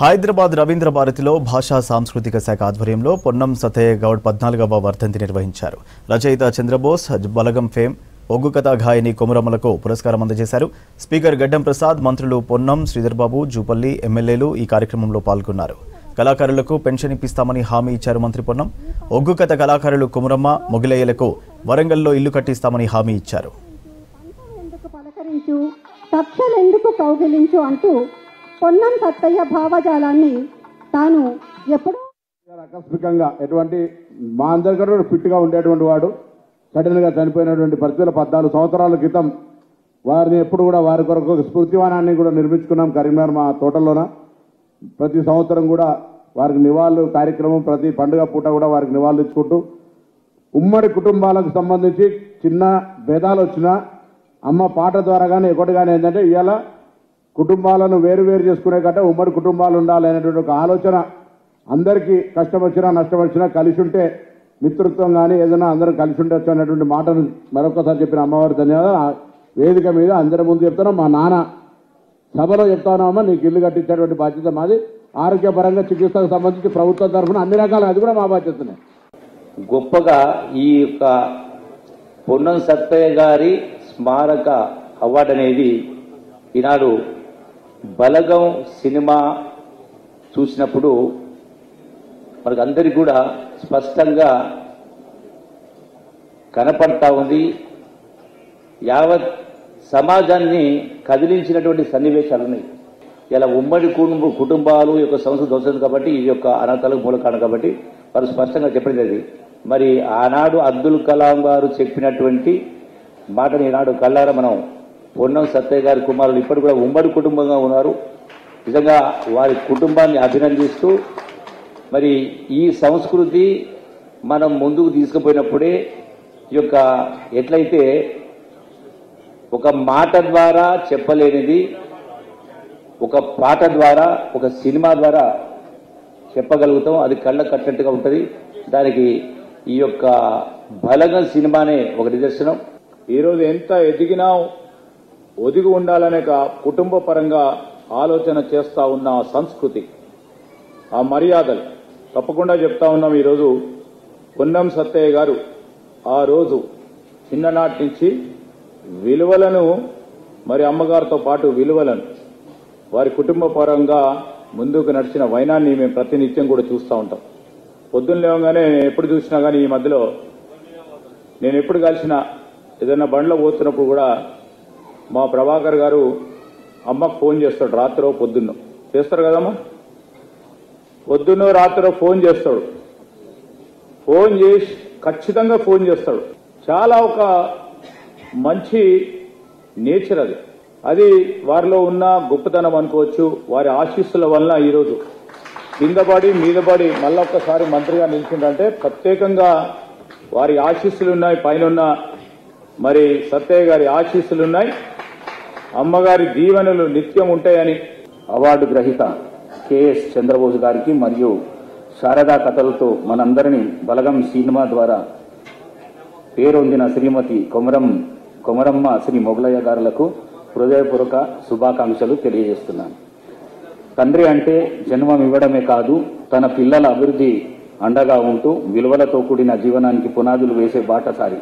హైదరాబాద్ రవీంద్ర భారతిలో భాషా సాంస్కృతిక శాఖ ఆధ్వర్యంలో పొన్నం సతయ్య గౌడ్ 14వ వర్ధంతి నిర్వహించారు. రచయిత చంద్రబోస్, బలగం ఫేమ్, ఒగ్గు కథా గాయని కొమురమ్మలకు పురస్కారం అందజేశారు. స్పీకర్ గడ్డం ప్రసాద్, మంత్రులు పొన్నం, శ్రీధర్బాబు, జూపల్లి, ఎమ్మెల్యేలు ఈ కార్యక్రమంలో పాల్గొన్నారు. కళాకారులకు పెన్షన్ ఇప్పిస్తామని హామీ ఇచ్చారు మంత్రి పొన్నం. ఒగ్గు కథ కళాకారులు కొమురమ్మ, మొగిలయ్యలకు వరంగల్లో ఇల్లు కట్టిస్తామని హామీ ఇచ్చారు. పొన్నం సత్తయ్య భావజాలాన్ని తాను ఎప్పుడూ ఆకస్మికంగా ఎటువంటి మా అందరికన్నా ఫిట్గా ఉండేటువంటి వాడు సడన్గా చనిపోయినటువంటి పరిస్థితులు 14 సంవత్సరాల క్రితం వారిని ఎప్పుడు కూడా వారి కొరకు ఒక స్మృతివనాన్ని కూడా నిర్మించుకున్నాం కరీంనగర్ మా తోటలోన. ప్రతి సంవత్సరం కూడా వారికి నివాళులు కార్యక్రమం, ప్రతి పండుగ పూట కూడా వారికి నివాళులు ఇచ్చుకుంటూ ఉమ్మడి కుటుంబాలకు సంబంధించి చిన్న భేదాలు వచ్చినా అమ్మ పాట ద్వారా కానీ ఒకటి కానీ ఏంటంటే ఇవాళ కుటుంబాలను వేరు చేసుకునే కంటే ఉమ్మడి కుటుంబాలు ఉండాలి అనేటువంటి ఒక ఆలోచన, అందరికీ కష్టం వచ్చినా నష్టం వచ్చినా కలిసి ఉంటే మిత్రత్వం కానీ ఏదైనా అందరం కలిసి ఉండొచ్చు అనేటువంటి మాటను మరొకసారి చెప్పిన అమ్మవారి ధన్యవాదాలు. వేదిక మీద అందరి ముందు చెప్తున్నాం, మా నాన్న సభలో చెప్తానమ్మా నీకు ఇల్లు కట్టించేటువంటి బాధ్యత మాది. ఆరోగ్యపరంగా చికిత్సకు సంబంధించి ప్రభుత్వం తరఫున అన్ని రకాలు అది కూడా మా బాధ్యతనే. గొప్పగా ఈ యొక్క పొన్నం సత్తయ్య గారి స్మారక అవార్డు అనేది ఈనాడు బలగం సినిమా చూసినప్పుడు మనకు అందరికీ కూడా స్పష్టంగా కనపడతా ఉంది. యావత్ సమాజాన్ని కదిలించినటువంటి సన్నివేశాలు ఉన్నాయి. ఇలా ఉమ్మడి కుటుంబాలు యొక్క సంస్కృతి వస్తుంది కాబట్టి ఈ యొక్క అనాథాలకు మూల కారణం కాబట్టి వారు స్పష్టంగా చెప్పలేదు. మరి ఆనాడు అబ్దుల్ కలాం గారు చెప్పినటువంటి మాటని ఈనాడు కళ్ళారా మనం పొన్నం సత్తయ్య గారి కుమారులు ఇప్పటి కూడా ఉమ్మడి కుటుంబంగా ఉన్నారు. నిజంగా వారి కుటుంబాన్ని అభినందిస్తూ మరి ఈ సంస్కృతి మనం ముందుకు తీసుకుపోయినప్పుడే ఈ యొక్క ఎట్లయితే ఒక మాట ద్వారా చెప్పలేనిది ఒక పాట ద్వారా, ఒక సినిమా ద్వారా చెప్పగలుగుతాం. అది కళ్ళ కట్టినట్టుగా ఉంటుంది. దానికి ఈ యొక్క బలగం సినిమానే ఒక నిదర్శనం. ఈరోజు ఎంత ఎదిగినా ఒదిగి ఉండాలనే కుటుంబ పరంగా ఆలోచన చేస్తా ఉన్న సంస్కృతి, ఆ మర్యాదలు తప్పకుండా చెప్తా ఉన్నాం. ఈరోజు పొన్నం సత్తయ్య గారు ఆ రోజు చిన్ననాటి నుంచి విలువలను, మరి అమ్మగారితో పాటు విలువలను, వారి కుటుంబ పరంగా ముందుకు నడిచిన వైనాన్ని మేము ప్రతినిత్యం కూడా చూస్తూ ఉంటాం. పొద్దున్న లేవగానే ఎప్పుడు చూసినా కానీ ఈ మధ్యలో నేను ఎప్పుడు కలిసినా ఏదైనా బండ్లో పోతున్నప్పుడు కూడా మా ప్రభాకర్ గారు అమ్మకు ఫోన్ చేస్తాడు. రాత్రో పొద్దున్నో చేస్తారు కదమ్మా, పొద్దున్నో రాత్రో ఫోన్ చేస్తాడు. ఫోన్ చేసి ఖచ్చితంగా ఫోన్ చేస్తాడు. చాలా ఒక మంచి నేచర్ అది. అది వారిలో ఉన్న గొప్పతనం అనుకోవచ్చు. వారి ఆశీస్సుల వలన ఈరోజు కిందపడి మీదపడి మళ్ళీ ఒక్కసారి మంత్రిగా నిలిచిందంటే ప్రత్యేకంగా వారి ఆశీస్సులున్నాయి. పైన మరి సత్తయ్య గారి ఆశీస్సులున్నాయి. అమ్మగారి దీవెనలు నిత్యం ఉంటాయని అవార్డు గ్రహీత కెఎస్ చంద్రబోస్ గారికి మరియు శారదా కథలతో మనందరినీ బలగం సినిమా ద్వారా పేరొందిన శ్రీమతి కొమరమ్మ శ్రీ మొగలయ్య గారులకు హృదయపూర్వక శుభాకాంక్షలు తెలియజేస్తున్నాను. తండ్రి అంటే జన్మం ఇవ్వడమే కాదు, తన పిల్లల అభివృద్ధి అండగా ఉంటూ విలువలతో కూడిన జీవనానికి పునాదులు వేసే బాటసారి.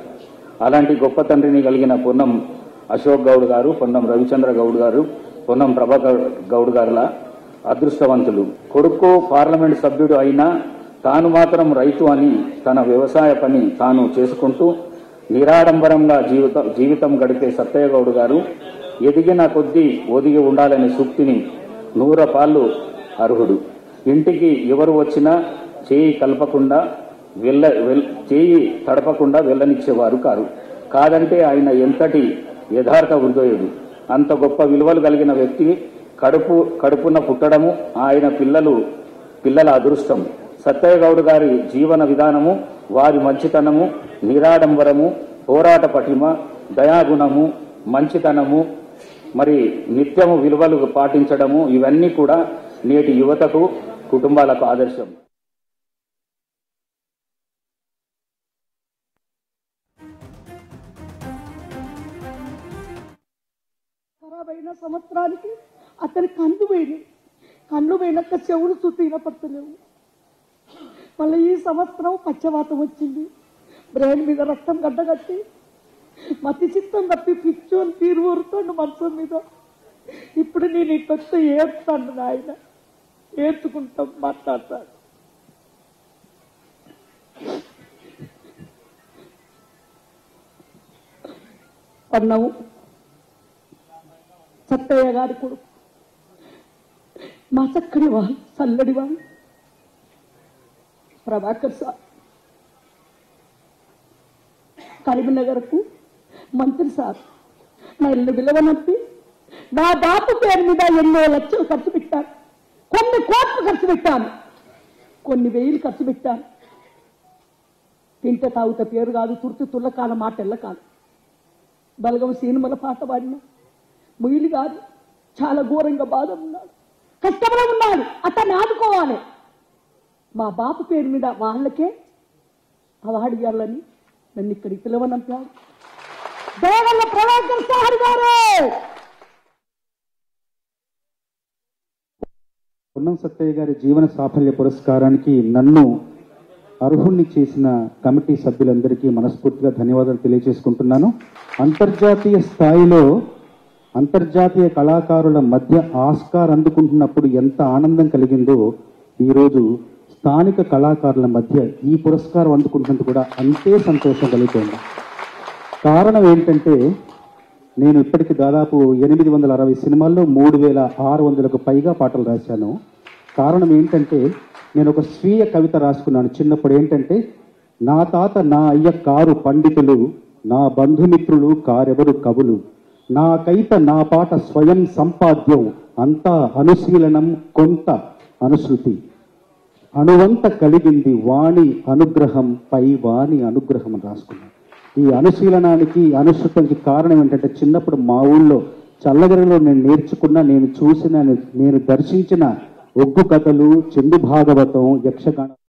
అలాంటి గొప్ప తండ్రిని కలిగిన పొన్నం అశోక్ గౌడ్ గారు, పొన్నం రవిచంద్ర గౌడ్ గారు, పొన్నం ప్రభాకర్ గౌడ్ గారుల అదృష్టవంతులు. కొడుకు పార్లమెంట్ సభ్యుడు అయినా తాను మాత్రం రైతు అని తన వ్యవసాయ పని తాను చేసుకుంటూ నిరాడంబరంగా జీవితం గడిపే సత్తయ్య గౌడ్ గారు ఎదిగిన కొద్దీ ఒదిగి ఉండాలనే సూక్తిని 100 పాళ్ళు అర్హుడు. ఇంటికి ఎవరు వచ్చినా చేయి తడపకుండా వెళ్ళనిచ్చేవారు కారు. కాదంటే ఆయన ఎంతటి యథార్థ హృదయుడు. అంత గొప్ప విలువలు కలిగిన వ్యక్తి కడుపున పుట్టడము ఆయన పిల్లల అదృష్టం. సత్తయ్య గౌడ్ గారి జీవన విధానము, వారి మంచితనము, నిరాడంబరము, పోరాట పటిమ, దయాగుణము, మంచితనము, మరి నిత్యము విలువలు పాటించడము, ఇవన్నీ కూడా నేటి యువతకు, కుటుంబాలకు ఆదర్శం. సంవత్సరానికి అతని కందు పోయింది. కళ్ళు వెనక చెవులు చుట్టూ వినపడతలేవు. మళ్ళీ ఈ సంవత్సరం పచ్చవాతం వచ్చింది, బ్రెయిన్ మీద రక్తం గడ్డగట్టి మతి చిత్తం తప్పి పిచ్చోని తీరు ఊరుతాడు మనసు మీద. ఇప్పుడు నేను ఇట్లొస్తే ఏడుతాను నాయన, ఏడ్చుకుంటాం మాట్లాడతాడు. అన్నావు సత్తయ్య గారి కొడుకు, మా చక్కడి వాళ్ళు, చల్లడి వాళ్ళు ప్రభాకర్ సార్ కరీంనగర్కు మంత్రి సార్ నన్ను విలువనొప్పి నా బాపు పేరు మీద ఎన్నో లక్షలు ఖర్చు పెట్టాను, కొన్ని కోట్లు ఖర్చు పెట్టాను, కొన్ని వేలు ఖర్చు పెట్టాను. తింటే తాగుత పేరు కాదు, తుర్తి తుల్లకాల మాట ఎల్లకాదు. బలగం సినిమాల పాట పాడిన ముయిలు కాదు, చాలా ఘోరంగా బాధ ఉన్నాడు, కష్టంలో ఉన్నాడు. అతన్ని ఆదుకోవాలి. మా బాపు పేరు మీద వాళ్ళకే అవార్డు ఇవ్వాలని నన్ను ఇక్కడికి పిలవనంపాడు. దేవల్ల ప్రభాకర్ సార్ గారు. పొన్నం సత్తయ్య గారి జీవన సాఫల్య పురస్కారానికి నన్ను అర్హుణ్ణి చేసిన కమిటీ సభ్యులందరికీ మనస్ఫూర్తిగా ధన్యవాదాలు తెలియజేసుకుంటున్నాను. అంతర్జాతీయ స్థాయిలో అంతర్జాతీయ కళాకారుల మధ్య ఆస్కార్ అందుకుంటున్నప్పుడు ఎంత ఆనందం కలిగిందో, ఈరోజు స్థానిక కళాకారుల మధ్య ఈ పురస్కారం అందుకుంటున్నందుకు కూడా అంతే సంతోషం కలుగుతుంది. కారణం ఏంటంటే, నేను ఇప్పటికి దాదాపు 860 సినిమాల్లో 3600కు పైగా పాటలు రాశాను. కారణం ఏంటంటే, నేను ఒక స్వీయ కవిత రాసుకున్నాను చిన్నప్పుడు. ఏంటంటే, నా తాత నా అయ్య కారు పండితులు, నా బంధుమిత్రులు కారెవరు కవులు, నాకైత నా పాట స్వయం సంపాద్యం, అంతా అనుశీలనం కొంత అనుశృతి, అణువంత కలిగింది వాణి అనుగ్రహం పై వాణి అనుగ్రహం అని రాసుకున్నాను. ఈ అనుశీలనానికి అనుశృతానికి కారణం ఏంటంటే, చిన్నప్పుడు మా ఊళ్ళో చల్లగిరిలో నేను నేర్చుకున్న, నేను చూసిన, నేను దర్శించిన ఒగ్గు కథలు, చందు భాగవతం, యక్షగానం.